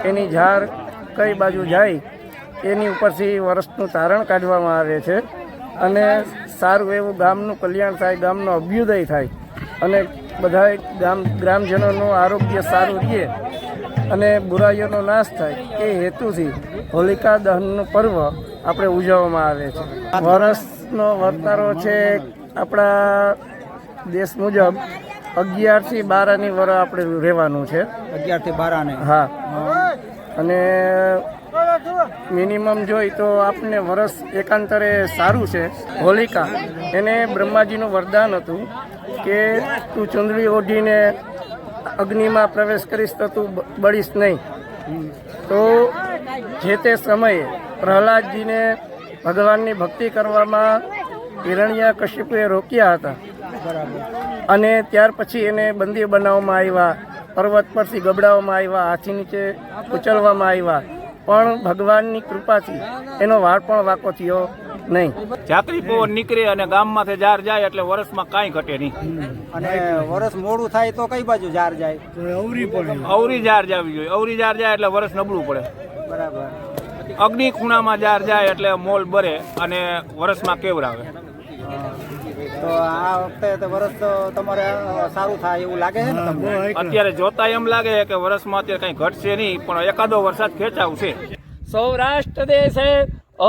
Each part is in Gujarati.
એની ઝાર કઈ બાજુ જાય એની ઉપરથી વરસનું તારણ કાઢવામાં આવે છે અને સારું એવું ગામનું કલ્યાણ થાય, ગામનો અભ્યુદય થાય અને બધા ગ્રામજનોનું આરોગ્ય સારું રહે અને બુરાઈઓનો નાશ થાય એ હેતુથી હોલિકા દહનનું પર્વ આપણે ઉજવવામાં આવે છે. વરસનો વર્તારો છે આપણા દેશ મુજબ 11 થી 12 વર આપણે રહેવાનું છે. 11 થી 12 હા. અને મિનિમમ જોઈ તો આપને વરસ એકાંતરે સારું છે. હોલિકા એને બ્રહ્માજીનું વરદાન હતું કે તું ચુંદડી ઓઢીને અગ્નિમાં પ્રવેશ કરીશ તો તું બળીશ નહીં. તો જે તે સમયે પ્રહલાદજીને ભગવાનની ભક્તિ કરવામાં હિરણ્યકશિપુએ રોક્યા હતા અને ત્યાર પછી એને બંદી બનાવવામાં આવ્યા, પર્વત પરથી ગબડાવવામાં આવ્યા, હાથી નીચે ઉચલવામાં આવ્યા, પણ ભગવાનની કૃપાથી એનો વાળ પણ વાંકો થયો નહીં. જાત્રી પવન નીકળે અને ગામમાંથી જાર જાય એટલે વર્ષમાં કાંઈ ઘટે નહીં. અને વર્ષ મોડું થાય તો કઈ બાજુ જાર જાય? અવરી જાર જવી જોઈએ. અવરી જાર જાય એટલે વર્ષ નબળું પડે. બરાબર. અગ્નિ ખૂણામાં જાર જાય એટલે મોલ બરે અને વર્ષમાં કેવરાવે. તો આ વખતે તો વર્ષ તો તમારે સારું થાય એવું લાગે છે ને તમને? અત્યારે જોતા એમ લાગે કે વર્ષમાં અત્યારે કઈ ઘટશે નહીં, પણ એકાદો વરસાદ ખેંચાવશે. સૌરાષ્ટ્ર દેશે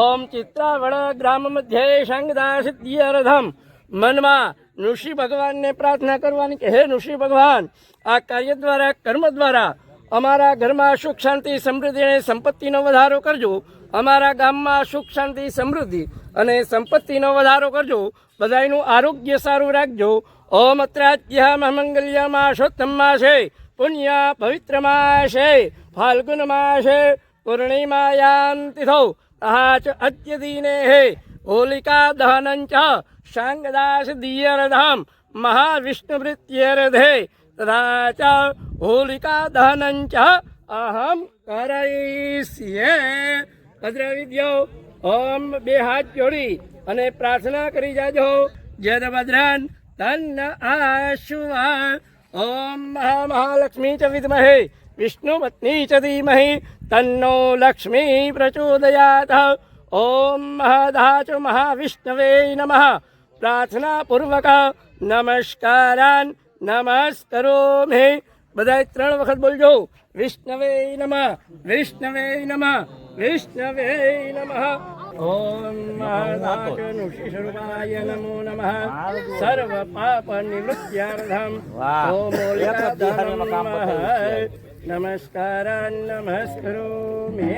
ઓમ ચિત્રાવળ ગ્રામ મધ્યે શંગદા સિદ્ધિયરધમ. મનમાં ઋષિ ભગવાનને પ્રાર્થના કરવાની કે હે ઋષિ ભગવાન, આ કાર્ય દ્વારા કર્મ દ્વારા અમારા ઘરમાં સુખ શાંતિ સમૃદ્ધિ અને સંપત્તિનો વધારો કરજો. અમારા ગામમાં સુખ શાંતિ સમૃદ્ધિ અને સંપત્તિનો વધારો કરજો. બધાનું આરોગ્ય સારું રાખજો. ઓમ અત્રાજ્ય મંગલ્ય માસોત્તમ માસે પુણ્ય પવિત્ર માસે ફાલ્ગુન માસે પૂર્ણિમાયામ તિથૌ તથા ચ અદ્ય દિને હે હોલિકા દહનં ચ શાંગદાસ દિયરધામ મહાવિષ્ણુવૃત્યર્ધે તથા ચ હોલિકા દહનં ચ અહમ કરયિષ્યે. ભદ્રવિદ્યો ઓમ બે હાથ જોડી અને પ્રાર્થના કરી જાજો. જયદ્રભદ્રન તન્ન આશુવા. ઓમ મહાલક્ષ્મી ચ વિદ્મહે વિષ્ણુપત્ની ચ ધીમહિ તન્નો લક્ષ્મી પ્રચોદયાત. ઓમ મહાધાચ મહાવિષ્ણવે નમઃ. પ્રાર્થના પૂર્વક નમસ્કારાન નમસ્કરોમિ. બધા 3 વખત બોલજો. વિષ્ણવે નમઃ, વિષ્ણવે નમઃ, વિષ્ણવે નમઃ. ઓમ મહાધાચનુષિસ્વરૂપાય નમો નમઃ. સર્વ પાપ નિવૃત્ત્યર્થમ ઓમ નમસ્કારાન નમસ્કરોમિ.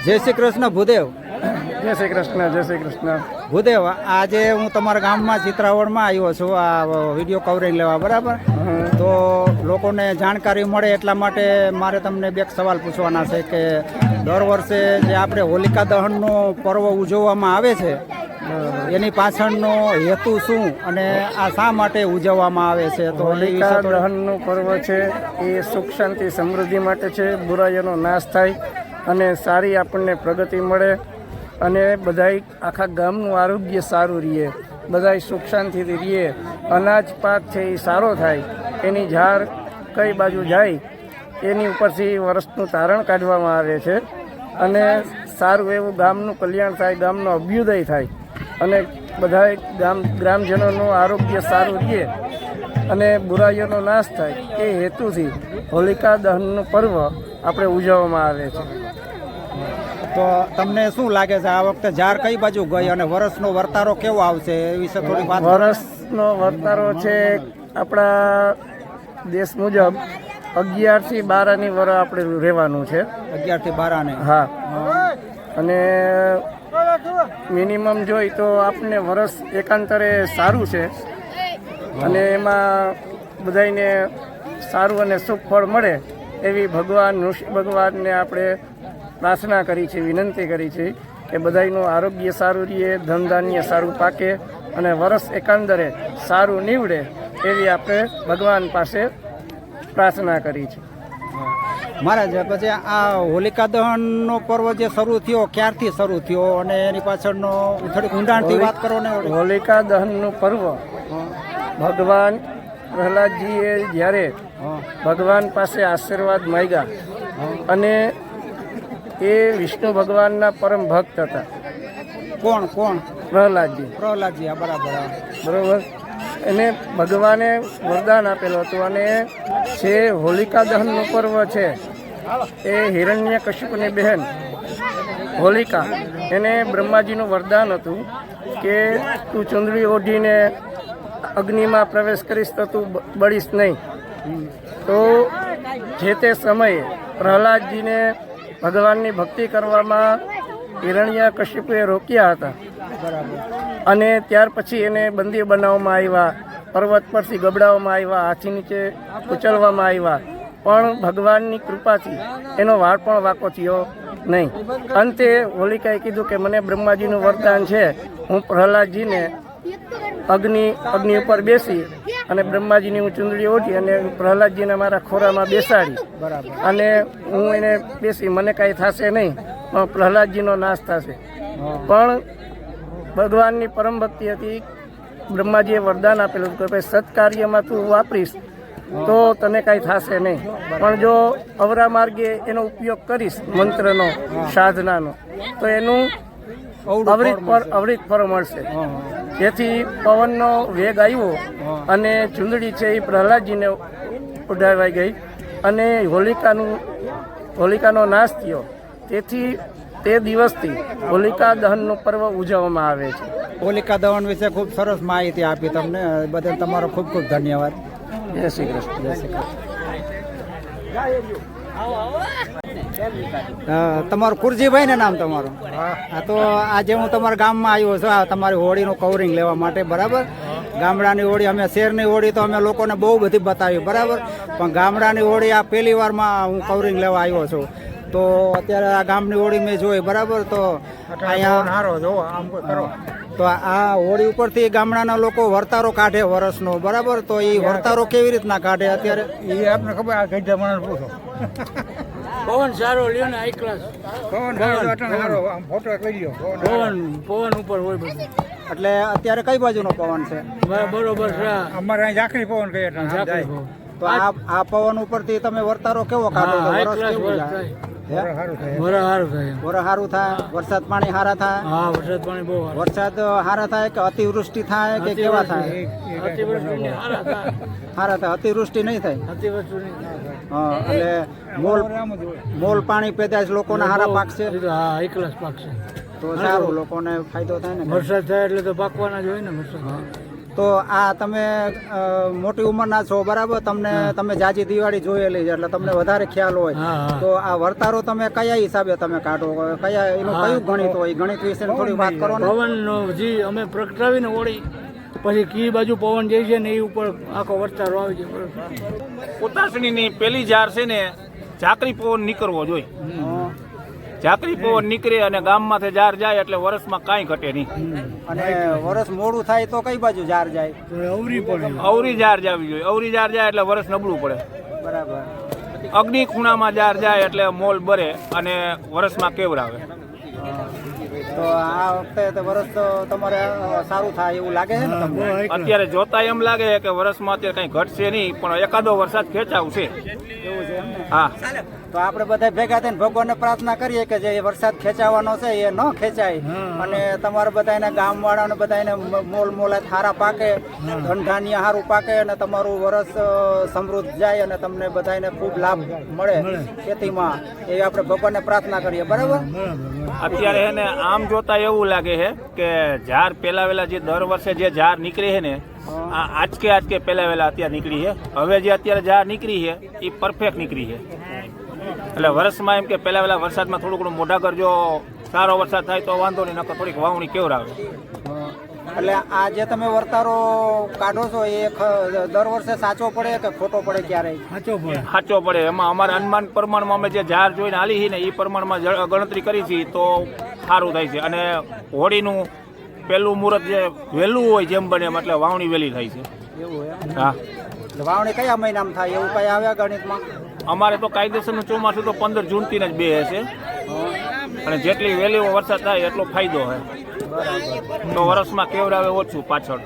જય શ્રી કૃષ્ણ ભૂદેવ. જય શ્રી કૃષ્ણ, જય શ્રી કૃષ્ણ. ભૂદેવ, આજે હું તમારા ગામમાં ચિત્રાવળમાં આવ્યો છું આ વિડીયો કવરેજ લેવા, બરાબર? તો લોકોને જાણકારી મળે એટલા માટે મારે તમને બે સવાલ પૂછવાના છે કે દર વર્ષે જે આપણે હોલિકા દહનનો પર્વ ઉજવવામાં આવે છે એની પાછળનો હેતુ શું અને આ શા માટે ઉજવવામાં આવે છે? તો હોલિકા દહનનું પર્વ છે એ સુખ શાંતિ સમૃદ્ધિ માટે છે. બુરાઈઓનો નાશ થાય અને સારી આપણને પ્રગતિ મળે અને બધાય આખા ગામનું આરોગ્ય સારું રહે, બધાય સુખ શાંતિથી રહે, અનાજ પાક છે એ સારો થાય, એની ઝાર કઈ બાજુ જાય એની ઉપરથી વરસનું તારણ કાઢવામાં આવે છે અને સારું એવું ગામનું કલ્યાણ થાય, ગામનો અભ્યુદય થાય અને બધા ગ્રામજનોનું આરોગ્ય સારું રહે અને બુરાઈઓનો નાશ થાય એ હેતુથી હોલિકા દહનનું પર્વ આપણે ઉજવવામાં આવે છે. તો તમને શું લાગે છે આ વખતે ઝાર કઈ બાજુ ગઈ અને વર્ષનો વર્તારો કેવો આવશે એ વિશે થોડી વાત કરો. વર્ષનો વર્તારો છે આપણા દેશ મુજબ 11 થી 12 વર આપણે રહેવાનું છે. 11 થી 12 હા, અને મિનિમમ જોઈ તો આપને વર્ષ એકાંતરે સારું છે અને એમાં બધાને સારું અને શુભ ફળ મળે એવી ભગવાન ઋષિ ભગવાનને આપણે પ્રાર્થના કરી છે, વિનંતી કરી છે કે બધાનું આરોગ્ય સારું રહે, ધન ધાન્ય સારું પાકે અને વર્ષ એકાંતરે સારું નીવડે એવી આપણે ભગવાન પાસે પ્રાર્થના કરી છે. મહારાજ, પછી આ હોલિકા દહનનો પર્વ જે શરૂ થયો ક્યારથી શરૂ થયો અને એની પાછળનો થોડીક ઊંડાણથી વાત કરો ને. હોલિકા દહનનું પર્વ ભગવાન પ્રહલાદજીએ જ્યારે ભગવાન પાસે આશીર્વાદ માંગ્યા અને એ વિષ્ણુ ભગવાનના પરમ ભક્ત હતા. કોણ? પ્રહલાદજી. હા, બરોબર. એને ભગવાને વરદાન આપેલું હતું અને જે હોલિકા દહનનું પર્વ છે એ હિરણ્યકશિપુની બહેન હોલિકા, એને બ્રહ્માજીનું વરદાન હતું કે તું ચુંદડી ઓઢીને અગ્નિમાં પ્રવેશ કરીશ તો તું બળીશ નહીં. તો જે તે સમયે પ્રહલાદજીને ભગવાનની ભક્તિ કરવામાં હિરણ્યકશિપુએ રોક્યા હતા અને ત્યાર પછી એને બંદી બનાવવામાં આવ્યા, પર્વત પરથી ગબડાવવામાં આવ્યા, હાથી નીચે ઉચલવામાં આવ્યા, પણ ભગવાનની કૃપાથી એનો વાળ પણ વાંકો થયો નહીં. અંતે હોલિકાએ કીધું કે મને બ્રહ્માજીનું વરદાન છે, હું પ્રહલાદજીને અગ્નિ ઉપર બેસી અને બ્રહ્માજીની હું ચુંદડી ઓઢી અને પ્રહલાદજીને મારા ખોરામાં બેસાડી અને હું એને બેસી, મને કાંઈ થશે નહીં, પણ પ્રહલાદજીનો નાશ થશે. પણ ભગવાનની પરમ ભક્તિ હતી. બ્રહ્માજીએ વરદાન આપેલું કે ભાઈ સત્કાર્યમાં તું વાપરીશ તો તને કાંઈ થશે નહીં, પણ જો અવરા માર્ગે એનો ઉપયોગ કરીશ મંત્રનો, સાધનાનો, તો એનું અવરિત ફળ મળશે. જેથી પવનનો વેગ આવ્યો અને ચુંદડી છે એ પ્રહલાદજીને ઉડાવાઈ ગઈ અને હોલિકાનો નાશ થયો. તેથી તે દિવસથી હોલિકા દહનનું પર્વ ઉજવવામાં આવે છે. હોલિકા દહન વિશે ખૂબ સરસ માહિતી આપી તમને, બદલ તમારો ખૂબ ખૂબ ધન્યવાદ. જય શ્રી કૃષ્ણ. જય શ્રી કૃષ્ણ. તમારું કુરજીભાઈ ને નામ તમારું? હા, તો આજે હું તમારા ગામમાં આવ્યો છું આ તમારી હોળીનું કવરિંગ લેવા માટે, બરાબર? ગામડાની હોળી, અમે શહેરની હોળી તો અમે લોકોને બહુ બધી બતાવી, બરાબર, પણ ગામડાની હોળી આ પહેલી વારમાં હું કવરિંગ લેવા આવ્યો છું. તો અત્યારે આ ગામની હોળી મેં જોઈ, બરાબર, તો અહીંયા તો આ હોળી ઉપરથી ગામડાના લોકો વર્તારો કાઢે વર્ષનો, બરાબર, તો એ વર્તારો કેવી રીતના કાઢે અત્યારે એ આપને ખબર, આ કઈ જમાના પૂછો. પવન સારો લ્યો ને, હાઈ ક્લાસ પવન સારો, આમ ફોટો કરી લ્યો. પવન ઉપર હોય બધું. એટલે અત્યારે કઈ બાજુનો પવન છે? બરોબર છે. અમારે અહીં ઝાંખરી પવન કહીએ એટલે તો આ પવન ઉપરથી તમે વર્તારો કેવો કાઢો? હાઈ વરસ ક્લાસ કેવું વરસ જાય? થાય. સારું થાય. વરસ સારું થાય. વરસ સારું થાય, વરસાદ પાણી સારા થાય, હા, વરસાદ પાણી બહુ સારું. વરસાદ સારા થાય કે અતિવૃષ્ટિ થાય કે કેવા થાય? અતિવૃષ્ટિને સારા થાય. સારા થાય, અતિવૃષ્ટિ નહીં થાય. અતિવૃષ્ટિને હા, એટલે મોલ પાણી પેદાશ લોકોના સારા પાકશે હા, હાઈ ક્લાસ પાક છે. તો સારું, લોકોને ફાયદો થાય ને. વરસાદ થાય એટલે તો પાકવાના જ હોય ને વરસાદ. તો આ તમે મોટી ઉંમરના છો, બરાબર, તમે જાજી દિવાળી જોયેલી છે એટલે તમને વધારે ખ્યાલ હોય. હા. તો આ વર્તારો તમે કયા હિસાબે તમે કાઢો, કયા એનું કયું ગણિત હોય? ગણિત વિશે થોડી વાત કરો ને. પવનનો જે અમે પ્રગટાવીને ઓળી પછી કી બાજુ પવન જાય છે ને એ ઉપર આખો વર્તારો આવી જાય. ઉતાસણીની પેલી જાર છે ને, ઝાકરી પવન નીકળવો જોઈએ. ઝાકરી પવન નીકળે અને ગામમાંથી જાર જાય એટલે વર્ષમાં કાંઈ ઘટે નહીં. અને વરસ મોડું થાય તો કઈ બાજુ જાર જાય? અવરી પડે. અવરી જાર જાવી જોઈએ. અવરી જાર જાય એટલે વર્ષ નબળું પડે. બરાબર. અગ્નિ ખૂણામાં જાર જાય એટલે મોલ બરે અને વર્ષમાં કેવરાવે. તો આ વખતે વરસ તો તમારે સારું થાય એવું લાગે છે ને તમને? અત્યારે જોતા એમ લાગે કે વર્ષમાં અત્યારે કઈ ઘટશે નહીં, પણ એકાદો વરસાદ ખેંચાવ છે. એવું છે એમ ને? હા તો આપણે બધા ભેગા થઈને ભગવાનને પ્રાર્થના કરીએ કે જે વરસાદ ખેંચાવાનો છે એ ન ખેંચાય અને તમારે બધાને ગામવાળાને બધાને મોલ મોલા સારા પાકે ધન ધાન્ય સારું પાકે અને તમારું વરસ સમૃદ્ધ જાય અને તમને બધાને ખૂબ લાભ મળે ખેતીમાં એ આપણે ભગવાનને પ્રાર્થના કરીએ બરાબર. અત્યારે એને આમ જોતા એવું લાગે છે કે ઝાર પેલા વેલા જે દર વર્ષે જે ઝાર નીકળે છે ને આ આજકે પેલા વેલા અત્યારે નીકળી છે. હવે જે અત્યારે ઝાર નીકળી છે એ પરફેક્ટ નીકળી છે. એટલે વર્ષમાં એમ કે પેલા વેલા વરસાદમાં થોડું ઘણું મોઢાગર જો સારો વરસાદ થાય તો વાંધો નહીં, નકર થોડીક વાવણી કેવરાવે. એટલે આ જે તમે વર્તારો કાઢો છો એ દર વર્ષે સાચો પડે કે ખોટો પડે ક્યારેય? સાચો પડે. એમાં અમારા અનુમાન પ્રમાણમાં અમે જે ઝાર જોઈને હાલી છે ને એ પ્રમાણમાં ગણતરી કરી છે તો સારું થાય છે. અને હોળીનું પહેલું મુહૂર્ત જે વહેલું હોય જેમ બને એમ એટલે વાવણી વહેલી થાય છે. એવું એમ? હા એટલે વાવણી કયા મહિનામાં થાય એવું કઈ આવ્યા ગણિતમાં? અમારે તો કાયદેસરનું ચોમાસું તો 15 જૂનથી જ બે છે. અને જેટલી વહેલી વરસાદ થાય એટલો ફાયદો હોય તો વર્ષમાં કેવરાવે ઓછું પાછળ.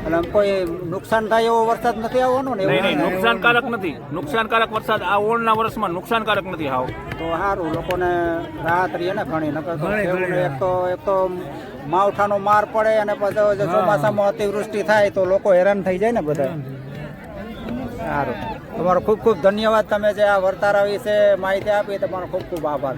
એટલે કોઈ નુકસાન થાય એવો વરસાદ નથી આવવાનો ને? નહીં નુકસાનકારક નથી. નુકસાનકારક વરસાદ આ ઓળના વર્ષમાં નુકસાનકારક નથી આવ તો સારું લોકોને રાહત રહે ને ઘણી. નકર તો ખેડૂતને એક તો માવઠાનો માર પડે અને પછી ચોમાસામાં અતિવૃષ્ટિ થાય તો લોકો હેરાન થઈ જાય ને બધા. સારું, તમારો ખૂબ ખૂબ ધન્યવાદ. તમે જે આ વર્તારા વિશે માહિતી આપી તમારો ખૂબ ખૂબ આભાર.